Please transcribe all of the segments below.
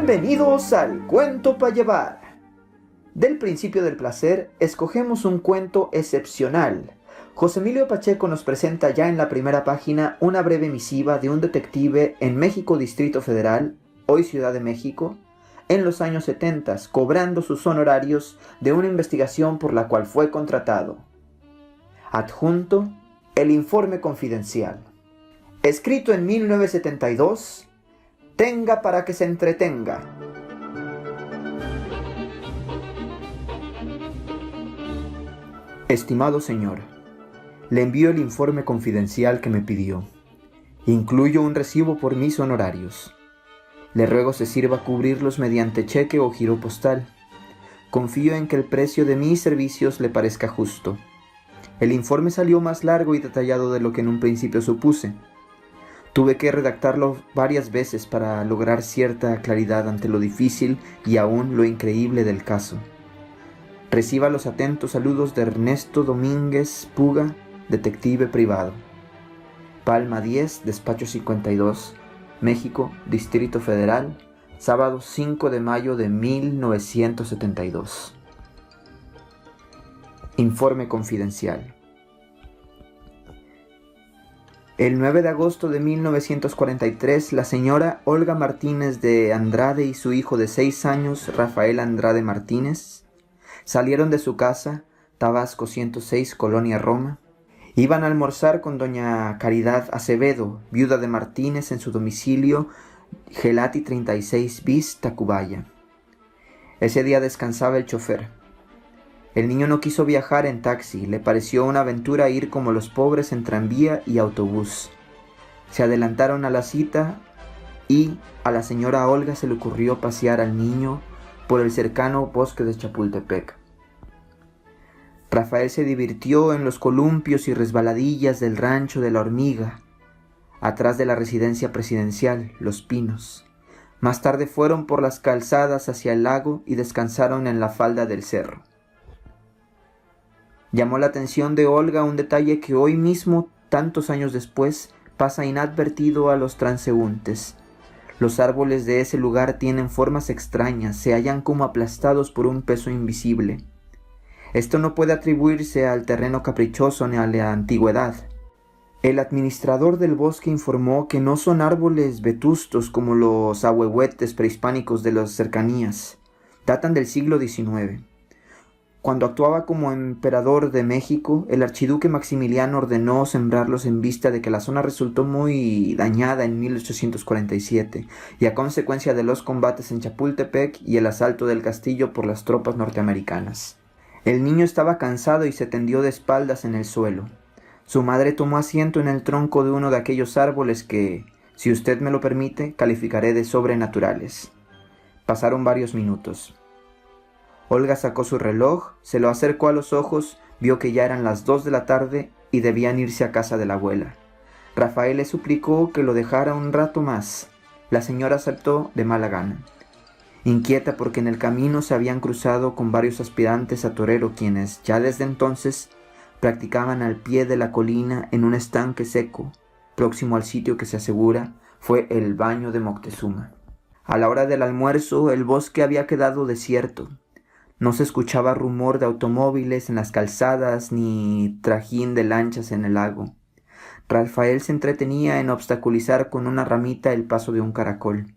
Bienvenidos al Cuento para Llevar. Del principio del placer, escogemos un cuento excepcional. José Emilio Pacheco nos presenta ya en la primera página una breve misiva de un detective en México, Distrito Federal, hoy Ciudad de México, en los años 70, cobrando sus honorarios de una investigación por la cual fue contratado. Adjunto, el informe confidencial. Escrito en 1972, tenga para que se entretenga. Estimado señor, le envío el informe confidencial que me pidió. Incluyo un recibo por mis honorarios. Le ruego se sirva cubrirlos mediante cheque o giro postal. Confío en que el precio de mis servicios le parezca justo. El informe salió más largo y detallado de lo que en un principio supuse. Tuve que redactarlo varias veces para lograr cierta claridad ante lo difícil y aún lo increíble del caso. Reciba los atentos saludos de Ernesto Domínguez Puga, detective privado. Palma 10, Despacho 52, México, Distrito Federal, sábado 5 de mayo de 1972. Informe confidencial. El 9 de agosto de 1943, la señora Olga Martínez de Andrade y su hijo de 6 años, Rafael Andrade Martínez, salieron de su casa, Tabasco 106, Colonia Roma. Iban a almorzar con doña Caridad Acevedo, viuda de Martínez, en su domicilio Gelati 36 bis, Tacubaya. Ese día descansaba el chofer. El niño no quiso viajar en taxi, le pareció una aventura ir como los pobres en tranvía y autobús. Se adelantaron a la cita y a la señora Olga se le ocurrió pasear al niño por el cercano bosque de Chapultepec. Rafael se divirtió en los columpios y resbaladillas del rancho de la Hormiga, atrás de la residencia presidencial, Los Pinos. Más tarde fueron por las calzadas hacia el lago y descansaron en la falda del cerro. Llamó la atención de Olga un detalle que hoy mismo, tantos años después, pasa inadvertido a los transeúntes. Los árboles de ese lugar tienen formas extrañas, se hallan como aplastados por un peso invisible. Esto no puede atribuirse al terreno caprichoso ni a la antigüedad. El administrador del bosque informó que no son árboles vetustos como los ahuehuetes prehispánicos de las cercanías. Datan del siglo XIX. Cuando actuaba como emperador de México, el archiduque Maximiliano ordenó sembrarlos en vista de que la zona resultó muy dañada en 1847 y a consecuencia de los combates en Chapultepec y el asalto del castillo por las tropas norteamericanas. El niño estaba cansado y se tendió de espaldas en el suelo. Su madre tomó asiento en el tronco de uno de aquellos árboles que, si usted me lo permite, calificaré de sobrenaturales. Pasaron varios minutos. Olga sacó su reloj, se lo acercó a los ojos, vio que ya eran las 2 de la tarde y debían irse a casa de la abuela. Rafael le suplicó que lo dejara un rato más. La señora aceptó de mala gana. Inquieta porque en el camino se habían cruzado con varios aspirantes a torero quienes, ya desde entonces, practicaban al pie de la colina en un estanque seco, próximo al sitio que se asegura fue el baño de Moctezuma. A la hora del almuerzo el bosque había quedado desierto. No se escuchaba rumor de automóviles en las calzadas ni trajín de lanchas en el lago. Rafael se entretenía en obstaculizar con una ramita el paso de un caracol.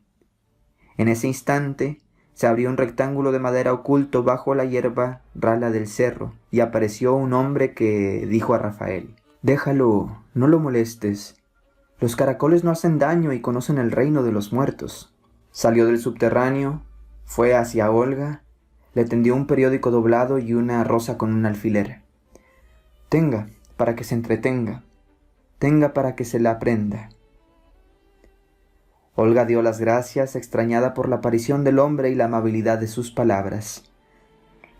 En ese instante se abrió un rectángulo de madera oculto bajo la hierba rala del cerro y apareció un hombre que dijo a Rafael: «Déjalo, no lo molestes. Los caracoles no hacen daño y conocen el reino de los muertos». Salió del subterráneo, fue hacia Olga, le tendió un periódico doblado y una rosa con un alfiler. «Tenga, para que se entretenga. Tenga para que se la aprenda». Olga dio las gracias, extrañada por la aparición del hombre y la amabilidad de sus palabras.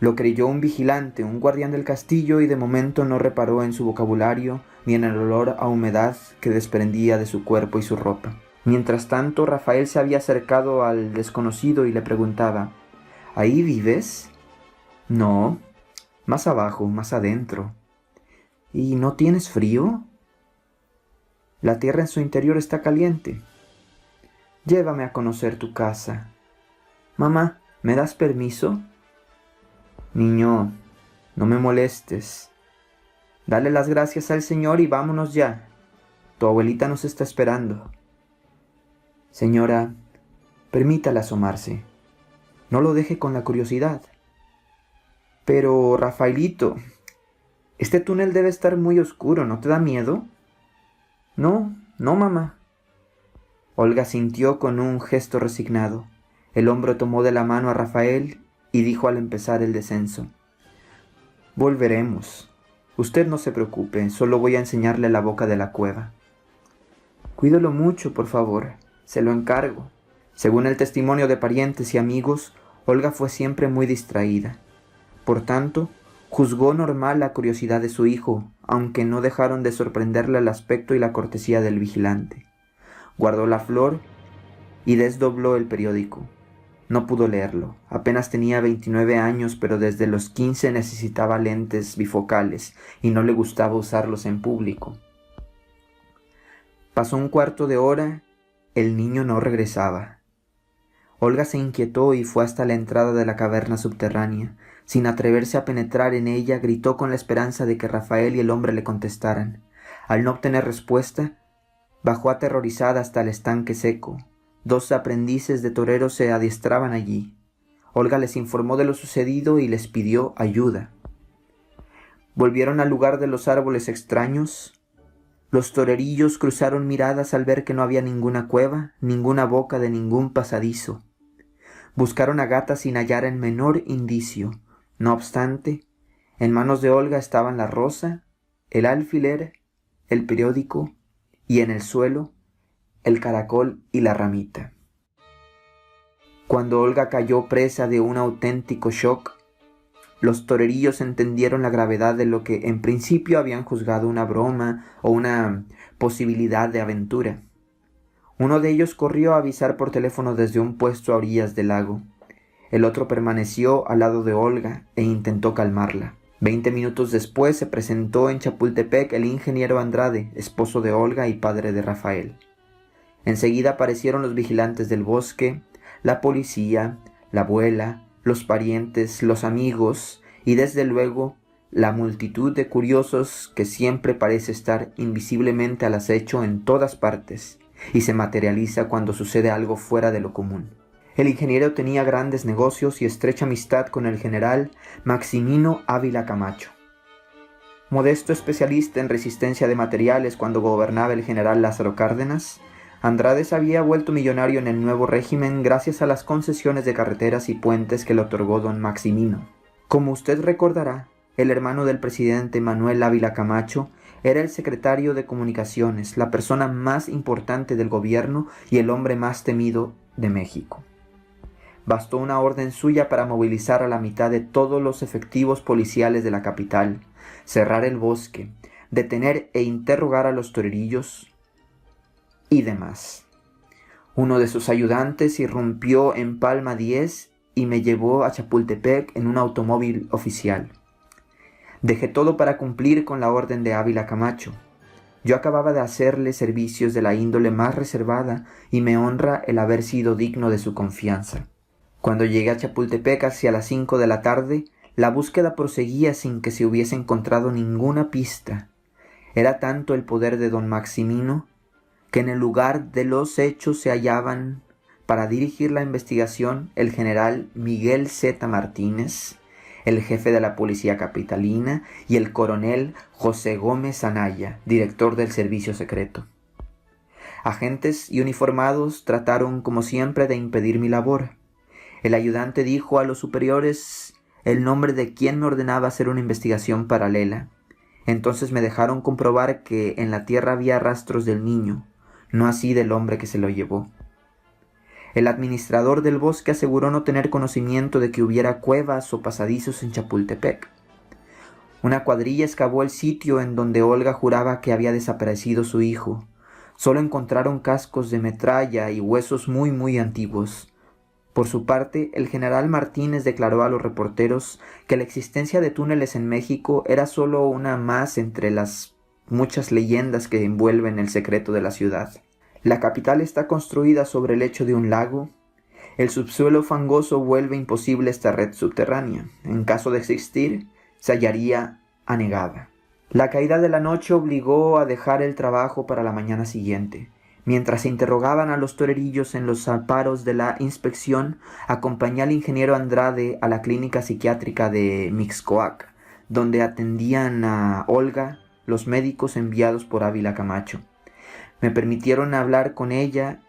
Lo creyó un vigilante, un guardián del castillo, y de momento no reparó en su vocabulario ni en el olor a humedad que desprendía de su cuerpo y su ropa. Mientras tanto, Rafael se había acercado al desconocido y le preguntaba: «¿Ahí vives?» «No, más abajo, más adentro». «¿Y no tienes frío?» «La tierra en su interior está caliente». «Llévame a conocer tu casa». Mamá, ¿me das permiso? Niño, no me molestes. Dale las gracias al Señor y vámonos ya. Tu abuelita nos está esperando. Señora, permítala asomarse. No lo deje con la curiosidad. Pero, Rafaelito, este túnel debe estar muy oscuro, ¿no te da miedo? No, no, mamá. Olga sintió con un gesto resignado. El hombre tomó de la mano a Rafael y dijo al empezar el descenso: Volveremos. Usted no se preocupe, solo voy a enseñarle la boca de la cueva. Cuídalo mucho, por favor, se lo encargo. Según el testimonio de parientes y amigos, Olga fue siempre muy distraída. Por tanto, juzgó normal la curiosidad de su hijo, aunque no dejaron de sorprenderle el aspecto y la cortesía del vigilante. Guardó la flor y desdobló el periódico. No pudo leerlo. Apenas tenía 29 años, pero desde los 15 necesitaba lentes bifocales y no le gustaba usarlos en público. Pasó un cuarto de hora, el niño no regresaba. Olga se inquietó y fue hasta la entrada de la caverna subterránea. Sin atreverse a penetrar en ella, gritó con la esperanza de que Rafael y el hombre le contestaran. Al no obtener respuesta, bajó aterrorizada hasta el estanque seco. 2 aprendices de toreros se adiestraban allí. Olga les informó de lo sucedido y les pidió ayuda. Volvieron al lugar de los árboles extraños. Los torerillos cruzaron miradas al ver que no había ninguna cueva, ninguna boca de ningún pasadizo. Buscaron a Gata sin hallar el menor indicio. No obstante, en manos de Olga estaban la rosa, el alfiler, el periódico y en el suelo el caracol y la ramita. Cuando Olga cayó presa de un auténtico shock, los torerillos entendieron la gravedad de lo que en principio habían juzgado una broma o una posibilidad de aventura. Uno de ellos corrió a avisar por teléfono desde un puesto a orillas del lago. El otro permaneció al lado de Olga e intentó calmarla. 20 minutos después se presentó en Chapultepec el ingeniero Andrade, esposo de Olga y padre de Rafael. Enseguida aparecieron los vigilantes del bosque, la policía, la abuela, los parientes, los amigos y desde luego la multitud de curiosos que siempre parece estar invisiblemente al acecho en todas partes y se materializa cuando sucede algo fuera de lo común. El ingeniero tenía grandes negocios y estrecha amistad con el general Maximino Ávila Camacho. Modesto especialista en resistencia de materiales cuando gobernaba el general Lázaro Cárdenas, Andrade se había vuelto millonario en el nuevo régimen gracias a las concesiones de carreteras y puentes que le otorgó don Maximino. Como usted recordará, el hermano del presidente Manuel Ávila Camacho era el secretario de Comunicaciones, la persona más importante del gobierno y el hombre más temido de México. Bastó una orden suya para movilizar a la mitad de todos los efectivos policiales de la capital, cerrar el bosque, detener e interrogar a los torerillos y demás. Uno de sus ayudantes irrumpió en Palma 10 y me llevó a Chapultepec en un automóvil oficial. Dejé todo para cumplir con la orden de Ávila Camacho. Yo acababa de hacerle servicios de la índole más reservada y me honra el haber sido digno de su confianza. Cuando llegué a Chapultepec hacia las 5 de la tarde, la búsqueda proseguía sin que se hubiese encontrado ninguna pista. Era tanto el poder de don Maximino que en el lugar de los hechos se hallaban para dirigir la investigación el general Miguel Z. Martínez, el jefe de la policía capitalina y el coronel José Gómez Anaya, director del servicio secreto. Agentes y uniformados trataron como siempre de impedir mi labor. El ayudante dijo a los superiores el nombre de quien me ordenaba hacer una investigación paralela. Entonces me dejaron comprobar que en la tierra había rastros del niño, no así del hombre que se lo llevó. El administrador del bosque aseguró no tener conocimiento de que hubiera cuevas o pasadizos en Chapultepec. Una cuadrilla excavó el sitio en donde Olga juraba que había desaparecido su hijo. Solo encontraron cascos de metralla y huesos muy antiguos. Por su parte, el general Martínez declaró a los reporteros que la existencia de túneles en México era solo una más entre las muchas leyendas que envuelven el secreto de la ciudad. La capital está construida sobre el lecho de un lago. El subsuelo fangoso vuelve imposible esta red subterránea. En caso de existir, se hallaría anegada. La caída de la noche obligó a dejar el trabajo para la mañana siguiente. Mientras se interrogaban a los torerillos en los amparos de la inspección, acompañé al ingeniero Andrade a la clínica psiquiátrica de Mixcoac, donde atendían a Olga los médicos enviados por Ávila Camacho. Me permitieron hablar con ella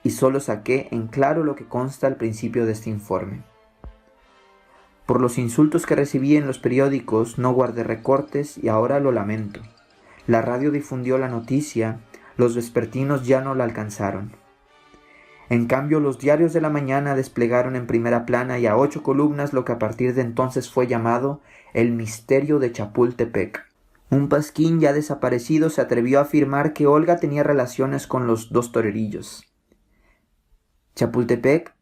y solo saqué en claro lo que consta al principio de este informe. Por los insultos que recibí en los periódicos no guardé recortes y ahora lo lamento. La radio difundió la noticia, los vespertinos ya no la alcanzaron. En cambio, los diarios de la mañana desplegaron en primera plana y a 8 columnas lo que a partir de entonces fue llamado el misterio de Chapultepec. Un pasquín ya desaparecido se atrevió a afirmar que Olga tenía relaciones con los 2 torerillos. Chapultepec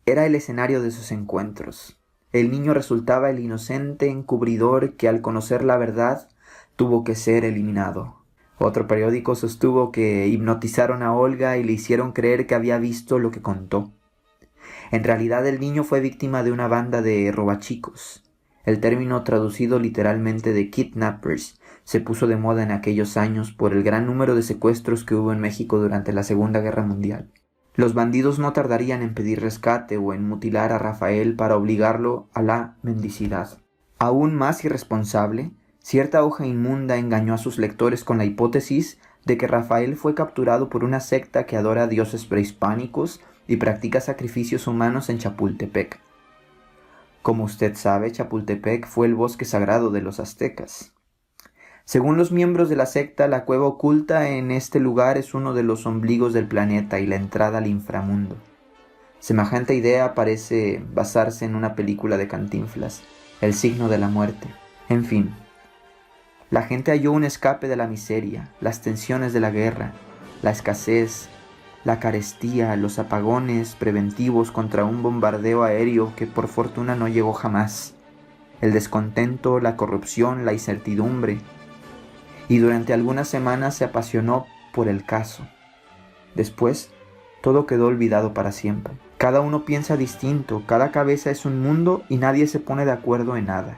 era el escenario de sus encuentros. El niño resultaba el inocente encubridor que al conocer la verdad tuvo que ser eliminado. Otro periódico sostuvo que hipnotizaron a Olga y le hicieron creer que había visto lo que contó. En realidad el niño fue víctima de una banda de robachicos. El término traducido literalmente de kidnappers se puso de moda en aquellos años por el gran número de secuestros que hubo en México durante la Segunda Guerra Mundial. Los bandidos no tardarían en pedir rescate o en mutilar a Rafael para obligarlo a la mendicidad. Aún más irresponsable, cierta hoja inmunda engañó a sus lectores con la hipótesis de que Rafael fue capturado por una secta que adora a dioses prehispánicos y practica sacrificios humanos en Chapultepec. Como usted sabe, Chapultepec fue el bosque sagrado de los aztecas. Según los miembros de la secta, la cueva oculta en este lugar es uno de los ombligos del planeta y la entrada al inframundo. Semejante idea parece basarse en una película de Cantinflas, El signo de la muerte. En fin, la gente halló un escape de la miseria, las tensiones de la guerra, la escasez, la carestía, los apagones preventivos contra un bombardeo aéreo que por fortuna no llegó jamás, el descontento, la corrupción, la incertidumbre. Y durante algunas semanas se apasionó por el caso. Después, todo quedó olvidado para siempre. Cada uno piensa distinto, cada cabeza es un mundo y nadie se pone de acuerdo en nada.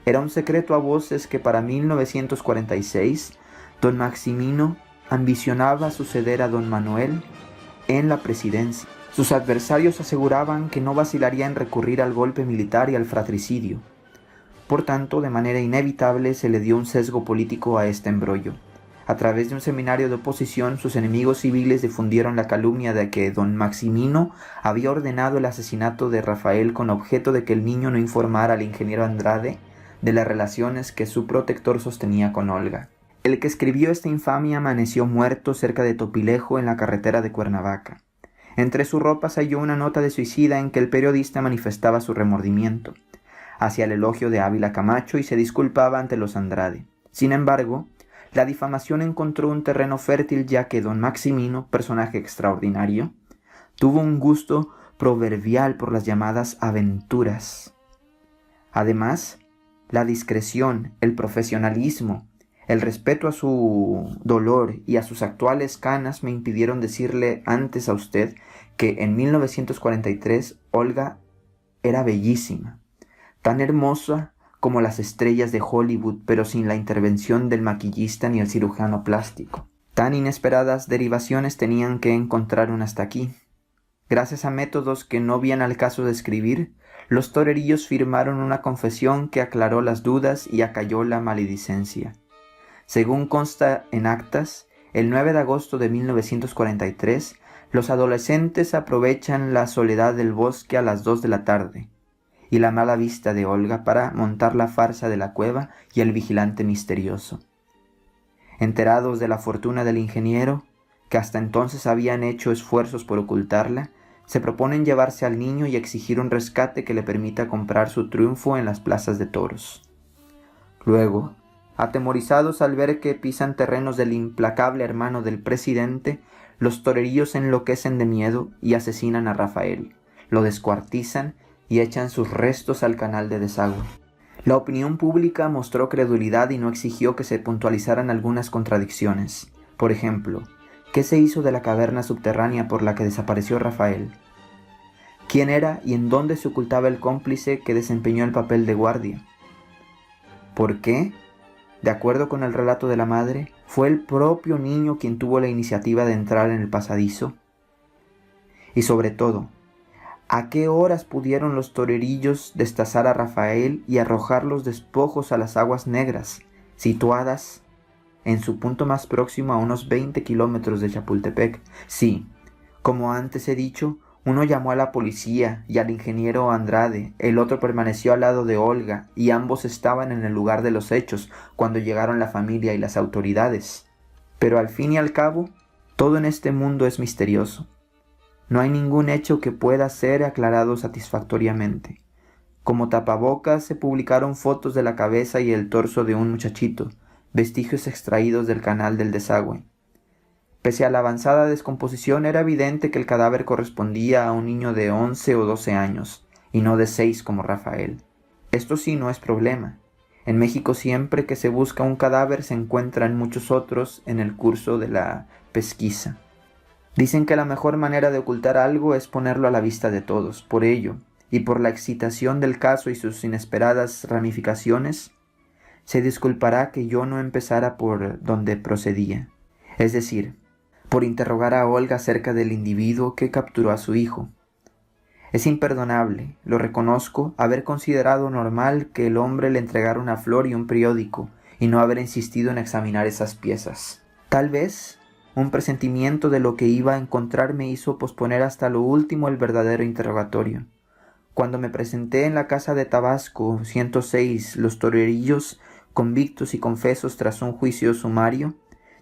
Era un secreto a voces que para 1946, don Maximino ambicionaba suceder a don Manuel en la presidencia. Sus adversarios aseguraban que no vacilaría en recurrir al golpe militar y al fratricidio. Por tanto, de manera inevitable se le dio un sesgo político a este embrollo. A través de un seminario de oposición, sus enemigos civiles difundieron la calumnia de que don Maximino había ordenado el asesinato de Rafael con objeto de que el niño no informara al ingeniero Andrade de las relaciones que su protector sostenía con Olga. El que escribió esta infamia amaneció muerto cerca de Topilejo en la carretera de Cuernavaca. Entre sus ropas halló una nota de suicida en que el periodista manifestaba su remordimiento hacia el elogio de Ávila Camacho y se disculpaba ante los Andrade. Sin embargo, la difamación encontró un terreno fértil ya que don Maximino, personaje extraordinario, tuvo un gusto proverbial por las llamadas aventuras. Además, la discreción, el profesionalismo, el respeto a su dolor y a sus actuales canas me impidieron decirle antes a usted que en 1943 Olga era bellísima, tan hermosa como las estrellas de Hollywood, pero sin la intervención del maquillista ni el cirujano plástico. Tan inesperadas derivaciones tenían que encontraron hasta aquí. Gracias a métodos que no vienen al caso de escribir, los torerillos firmaron una confesión que aclaró las dudas y acalló la maledicencia. Según consta en actas, el 9 de agosto de 1943, los adolescentes aprovechan la soledad del bosque a las 2 de la tarde y la mala vista de Olga para montar la farsa de la cueva y el vigilante misterioso. Enterados de la fortuna del ingeniero, que hasta entonces habían hecho esfuerzos por ocultarla, se proponen llevarse al niño y exigir un rescate que le permita comprar su triunfo en las plazas de toros. Luego, atemorizados al ver que pisan terrenos del implacable hermano del presidente, los torerillos enloquecen de miedo y asesinan a Rafael, lo descuartizan y echan sus restos al canal de desagüe. La opinión pública mostró credulidad y no exigió que se puntualizaran algunas contradicciones. Por ejemplo, ¿qué se hizo de la caverna subterránea por la que desapareció Rafael? quién era y en dónde se ocultaba el cómplice que desempeñó el papel de guardia. ¿Por qué? De acuerdo con el relato de la madre, fue el propio niño quien tuvo la iniciativa de entrar en el pasadizo. Y sobre todo, ¿a qué horas pudieron los torerillos destazar a Rafael y arrojar los despojos a las aguas negras, situadas en su punto más próximo a unos 20 kilómetros de Chapultepec? Sí, como antes he dicho, uno llamó a la policía y al ingeniero Andrade, el otro permaneció al lado de Olga y ambos estaban en el lugar de los hechos cuando llegaron la familia y las autoridades. Pero al fin y al cabo, todo en este mundo es misterioso. No hay ningún hecho que pueda ser aclarado satisfactoriamente. Como tapabocas se publicaron fotos de la cabeza y el torso de un muchachito, vestigios extraídos del canal del desagüe. Pese a la avanzada descomposición, era evidente que el cadáver correspondía a un niño de 11 o 12 años, y no de 6 como Rafael. Esto sí no es problema. En México siempre que se busca un cadáver se encuentran muchos otros en el curso de la pesquisa. Dicen que la mejor manera de ocultar algo es ponerlo a la vista de todos. Por ello, y por la excitación del caso y sus inesperadas ramificaciones, se disculpará que yo no empezara por donde procedía, es decir, por interrogar a Olga acerca del individuo que capturó a su hijo. Es imperdonable, lo reconozco, haber considerado normal que el hombre le entregara una flor y un periódico, y no haber insistido en examinar esas piezas. Tal vez un presentimiento de lo que iba a encontrar me hizo posponer hasta lo último el verdadero interrogatorio. Cuando me presenté en la casa de Tabasco 106, los torerillos, convictos y confesos tras un juicio sumario,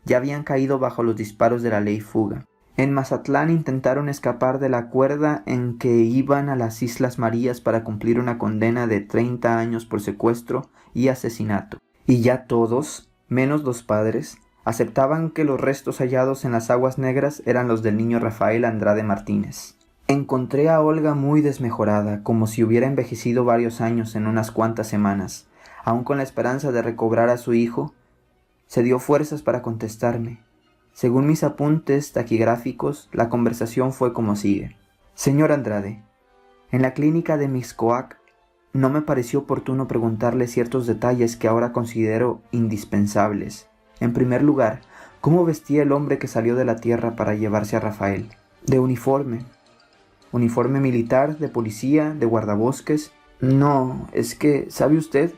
ya habían caído bajo los disparos de la ley fuga. En Mazatlán intentaron escapar de la cuerda en que iban a las Islas Marías para cumplir una condena de 30 años por secuestro y asesinato. Y ya todos, menos los padres, aceptaban que los restos hallados en las aguas negras eran los del niño Rafael Andrade Martínez. Encontré a Olga muy desmejorada, como si hubiera envejecido varios años en unas cuantas semanas. Aún con la esperanza de recobrar a su hijo, se dio fuerzas para contestarme. Según mis apuntes taquigráficos, la conversación fue como sigue. Señor Andrade, en la clínica de Mixcoac no me pareció oportuno preguntarle ciertos detalles que ahora considero indispensables. En primer lugar, ¿cómo vestía el hombre que salió de la tierra para llevarse a Rafael? De uniforme. ¿Uniforme militar, de policía, de guardabosques? No, es que, ¿sabe usted?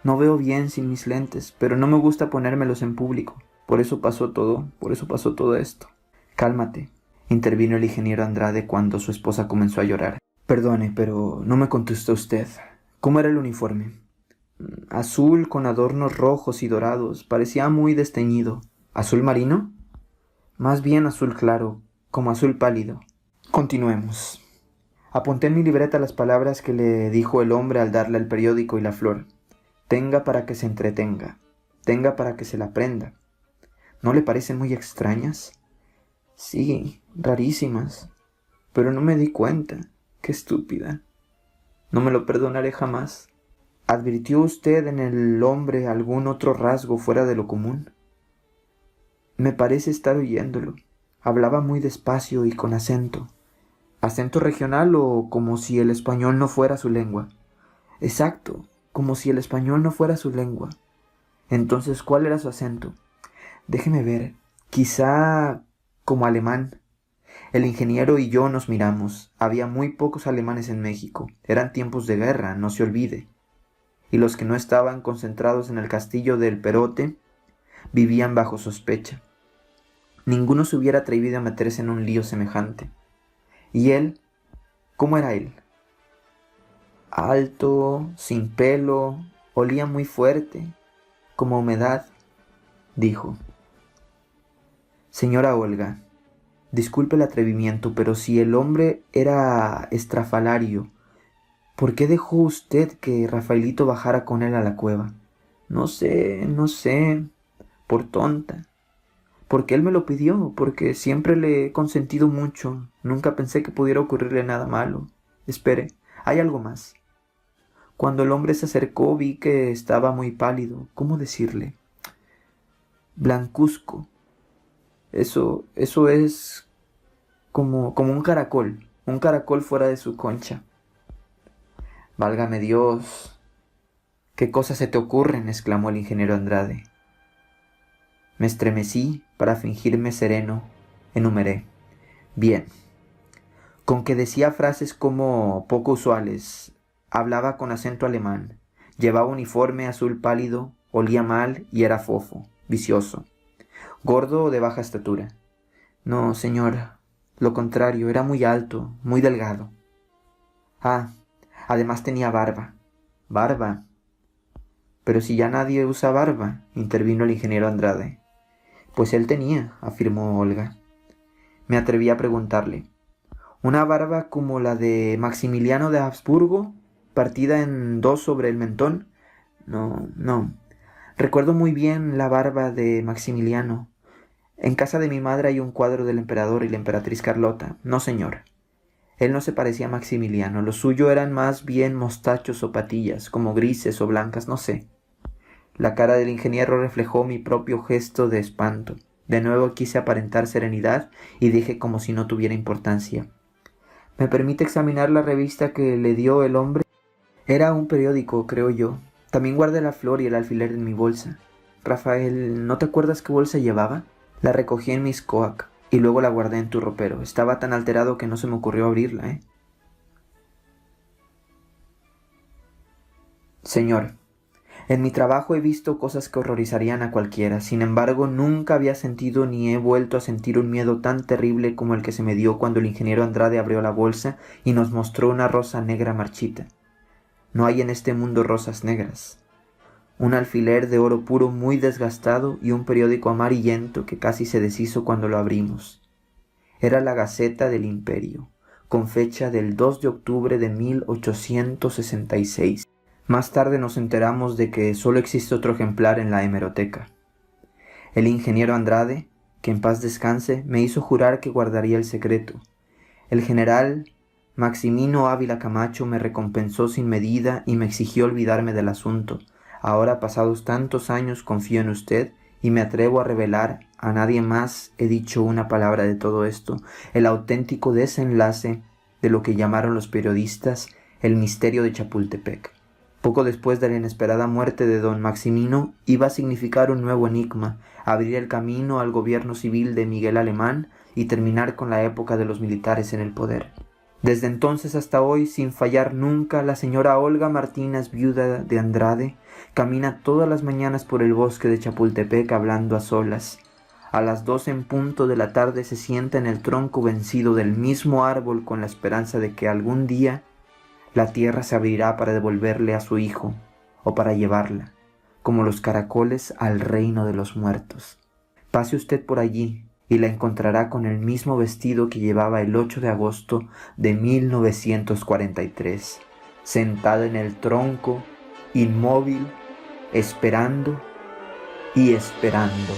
No veo bien sin mis lentes, pero no me gusta ponérmelos en público. Por eso pasó todo esto. Cálmate, intervino el ingeniero Andrade cuando su esposa comenzó a llorar. Perdone, pero no me contestó usted. ¿Cómo era el uniforme? Azul con adornos rojos y dorados, parecía muy desteñido. ¿Azul marino? Más bien azul claro, como azul pálido. Continuemos. Apunté en mi libreta las palabras que le dijo el hombre al darle el periódico y la flor. Tenga para que se entretenga, tenga para que se la prenda. ¿No le parecen muy extrañas? Sí, rarísimas. Pero no me di cuenta. Qué estúpida. No me lo perdonaré jamás. ¿Advirtió usted en el hombre algún otro rasgo fuera de lo común? Me parece estar oyéndolo. Hablaba muy despacio y con acento. ¿Acento regional o como si el español no fuera su lengua? Exacto, como si el español no fuera su lengua. Entonces, ¿cuál era su acento? Déjeme ver, quizá como alemán. El ingeniero y yo nos miramos. Había muy pocos alemanes en México. Eran tiempos de guerra, no se olvide. Y los que no estaban concentrados en el castillo del Perote vivían bajo sospecha. Ninguno se hubiera atrevido a meterse en un lío semejante. ¿Y él? ¿Cómo era él? Alto, sin pelo, olía muy fuerte, como humedad, dijo. Señora Olga, disculpe el atrevimiento, pero si el hombre era estrafalario, ¿por qué dejó usted que Rafaelito bajara con él a la cueva? No sé, por tonta. Porque él me lo pidió, porque siempre le he consentido mucho. Nunca pensé que pudiera ocurrirle nada malo. Espere, hay algo más. Cuando el hombre se acercó vi que estaba muy pálido. ¿Cómo decirle? Blancuzco. Eso es como un caracol. un caracol fuera de su concha. Válgame Dios. ¿Qué cosas se te ocurren?, exclamó el ingeniero Andrade. Me estremecí para fingirme sereno. Enumeré. Bien. Con que decía frases como poco usuales, hablaba con acento alemán, llevaba uniforme azul pálido, olía mal y era fofo, vicioso, gordo o de baja estatura. No, señor, lo contrario, era muy alto, muy delgado. Ah, además tenía barba. Barba. Pero si ya nadie usa barba, intervino el ingeniero Andrade. Pues él tenía, afirmó Olga. Me atreví a preguntarle. ¿Una barba como la de Maximiliano de Habsburgo, partida en dos sobre el mentón? No. Recuerdo muy bien la barba de Maximiliano. En casa de mi madre hay un cuadro del emperador y la emperatriz Carlota. No, señor. Él no se parecía a Maximiliano. Lo suyo eran más bien mostachos o patillas, como grises o blancas, no sé. La cara del ingeniero reflejó mi propio gesto de espanto. De nuevo quise aparentar serenidad y dije como si no tuviera importancia. ¿Me permite examinar la revista que le dio el hombre? Era un periódico, creo yo. También guardé la flor y el alfiler en mi bolsa. Rafael, ¿no te acuerdas qué bolsa llevaba? La recogí en mis coac y luego la guardé en tu ropero. Estaba tan alterado que no se me ocurrió abrirla, Señor, en mi trabajo he visto cosas que horrorizarían a cualquiera. Sin embargo, nunca había sentido ni he vuelto a sentir un miedo tan terrible como el que se me dio cuando el ingeniero Andrade abrió la bolsa y nos mostró una rosa negra marchita. No hay en este mundo rosas negras. Un alfiler de oro puro muy desgastado y un periódico amarillento que casi se deshizo cuando lo abrimos. Era la Gaceta del Imperio, con fecha del 2 de octubre de 1866. Más tarde nos enteramos de que solo existe otro ejemplar en la hemeroteca. El ingeniero Andrade, que en paz descanse, me hizo jurar que guardaría el secreto. El general Maximino Ávila Camacho me recompensó sin medida y me exigió olvidarme del asunto. Ahora, pasados tantos años, confío en usted y me atrevo a revelar, a nadie más he dicho una palabra de todo esto, el auténtico desenlace de lo que llamaron los periodistas el misterio de Chapultepec. Poco después de la inesperada muerte de don Maximino, iba a significar un nuevo enigma, abrir el camino al gobierno civil de Miguel Alemán y terminar con la época de los militares en el poder. Desde entonces hasta hoy, sin fallar nunca, la señora Olga Martínez, viuda de Andrade, camina todas las mañanas por el bosque de Chapultepec hablando a solas. A las 2 en punto de la tarde se sienta en el tronco vencido del mismo árbol con la esperanza de que algún día la tierra se abrirá para devolverle a su hijo o para llevarla, como los caracoles, al reino de los muertos. Pase usted por allí y la encontrará con el mismo vestido que llevaba el 8 de agosto de 1943, sentada en el tronco, inmóvil, esperando y esperando.